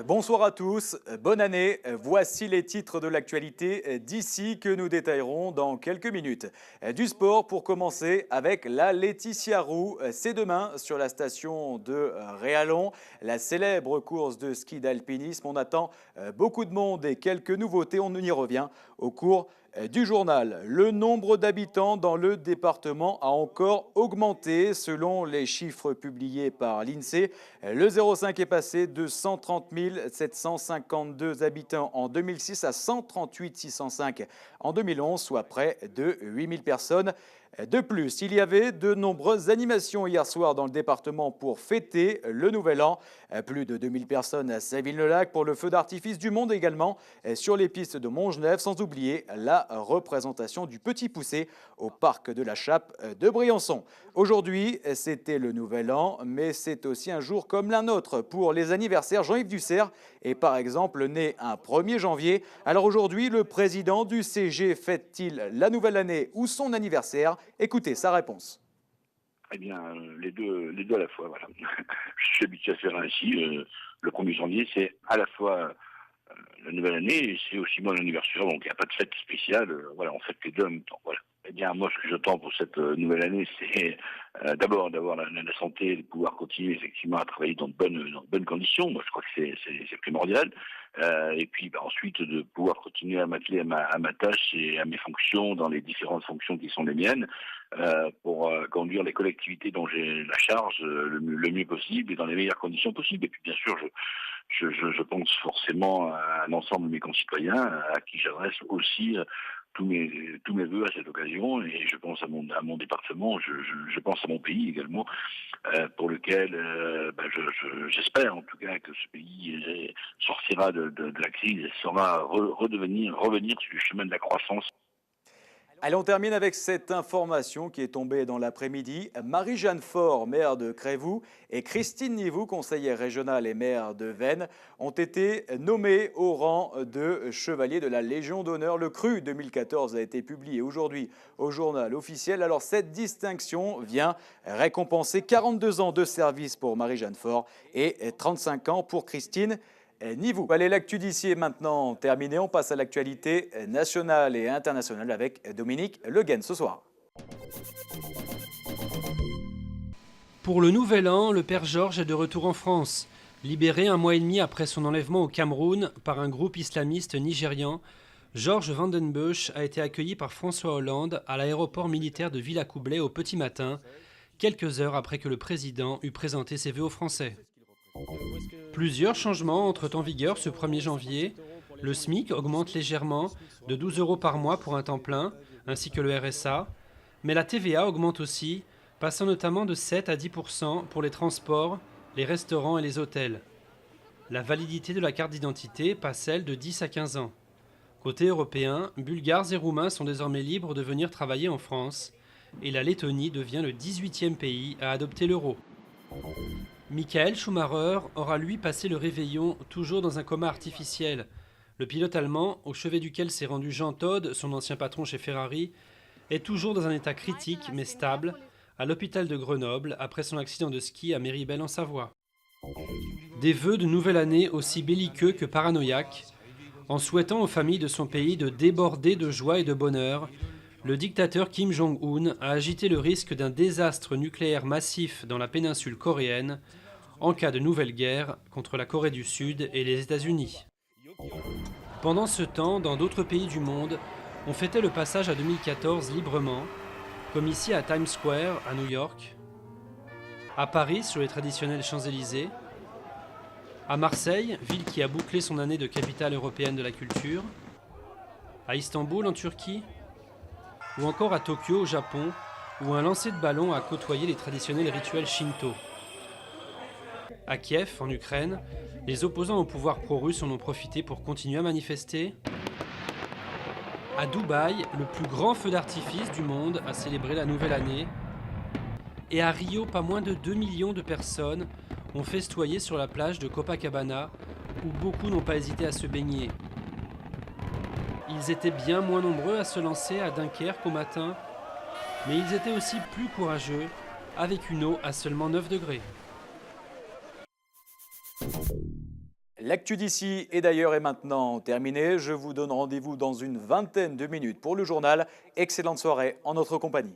Bonsoir à tous, bonne année. Voici les titres de l'actualité d'ici que nous détaillerons dans quelques minutes. Du sport pour commencer avec la Laetitia Roux. C'est demain sur la station de Réalon, la célèbre course de ski d'alpinisme. On attend beaucoup de monde et quelques nouveautés. On y revient au cours du journal. Le nombre d'habitants dans le département a encore augmenté selon les chiffres publiés par l'INSEE. Le 0,5 est passé de 130 752 habitants en 2006 à 138 605 en 2011, soit près de 8 000 personnes. De plus, il y avait de nombreuses animations hier soir dans le département pour fêter le Nouvel An. Plus de 2000 personnes à Saville-le-Lac pour le feu d'artifice du monde également sur les pistes de Montgenèvre, sans oublier la représentation du Petit Poucet au parc de la Chape de Briançon. Aujourd'hui, c'était le Nouvel An, mais c'est aussi un jour comme l'un autre pour les anniversaires. Jean-Yves Dussert est par exemple né un 1er janvier. Alors aujourd'hui, le président du CG fête-t-il la nouvelle année ou son anniversaire? Écoutez sa réponse. Eh bien, les deux à la fois, voilà. Je suis habitué à faire ainsi. Le 1er janvier, c'est à la fois la nouvelle année et c'est aussi mon anniversaire, donc il n'y a pas de fête spéciale. Voilà, on fête les deux en même temps. Voilà. Eh bien, moi, ce que j'attends pour cette nouvelle année, c'est d'abord d'avoir la santé et de pouvoir continuer effectivement à travailler dans de bonnes conditions. Moi, je crois que c'est primordial. Et puis ensuite de pouvoir continuer à m'atteler à ma tâche et à mes fonctions dans les différentes fonctions qui sont les miennes pour conduire les collectivités dont j'ai la charge le mieux possible et dans les meilleures conditions possibles. Et puis bien sûr, je pense forcément à l'ensemble de mes concitoyens à qui j'adresse aussi tous mes vœux à cette occasion, et je pense à mon département, je pense à mon pays également, pour lequel j'espère en tout cas que ce pays sortira de la crise et saura revenir sur le chemin de la croissance. Allez, on termine avec cette information qui est tombée dans l'après-midi. Marie-Jeanne Faure, maire de Crévoux, et Christine Nivou, conseillère régionale et maire de Veynes, ont été nommées au rang de chevalier de la Légion d'honneur. Le CRU 2014 a été publié aujourd'hui au journal officiel. Alors cette distinction vient récompenser 42 ans de service pour Marie-Jeanne Faure et 35 ans pour Christine Nivou. Allez, l'actu d'ici est maintenant terminée. On passe à l'actualité nationale et internationale avec Dominique Le Guen ce soir. Pour le Nouvel An, le père Georges est de retour en France. Libéré un mois et demi après son enlèvement au Cameroun par un groupe islamiste nigérian, Georges Vandenbush a été accueilli par François Hollande à l'aéroport militaire de Villacoublay au petit matin, quelques heures après que le président eut présenté ses vœux aux Français. Plusieurs changements entrent en vigueur ce 1er janvier. Le SMIC augmente légèrement de 12 € par mois pour un temps plein, ainsi que le RSA. Mais la TVA augmente aussi, passant notamment de 7 à 10% pour les transports, les restaurants et les hôtels. La validité de la carte d'identité passe, elle, de 10 à 15 ans. Côté européen, Bulgares et Roumains sont désormais libres de venir travailler en France, et la Lettonie devient le 18e pays à adopter l'euro. Michael Schumacher aura lui passé le réveillon toujours dans un coma artificiel. Le pilote allemand, au chevet duquel s'est rendu Jean Todt, son ancien patron chez Ferrari, est toujours dans un état critique mais stable à l'hôpital de Grenoble après son accident de ski à Méribel en Savoie. Des vœux de nouvelle année aussi belliqueux que paranoïaques, en souhaitant aux familles de son pays de déborder de joie et de bonheur, le dictateur Kim Jong-un a agité le risque d'un désastre nucléaire massif dans la péninsule coréenne en cas de nouvelle guerre contre la Corée du Sud et les États-Unis. Pendant ce temps, dans d'autres pays du monde, on fêtait le passage à 2014 librement, comme ici à Times Square, à New York, à Paris sur les traditionnels Champs-Élysées, à Marseille, ville qui a bouclé son année de capitale européenne de la culture, à Istanbul en Turquie, ou encore à Tokyo au Japon, où un lancer de ballon a côtoyé les traditionnels rituels shinto. À Kiev, en Ukraine, les opposants au pouvoir pro-russe en ont profité pour continuer à manifester. À Dubaï, le plus grand feu d'artifice du monde a célébré la nouvelle année. Et à Rio, pas moins de 2 millions de personnes ont festoyé sur la plage de Copacabana, où beaucoup n'ont pas hésité à se baigner. Ils étaient bien moins nombreux à se lancer à Dunkerque au matin, mais ils étaient aussi plus courageux, avec une eau à seulement 9 degrés. L'actu d'ici et d'ailleurs est maintenant terminée. Je vous donne rendez-vous dans une vingtaine de minutes pour le journal. Excellente soirée en notre compagnie.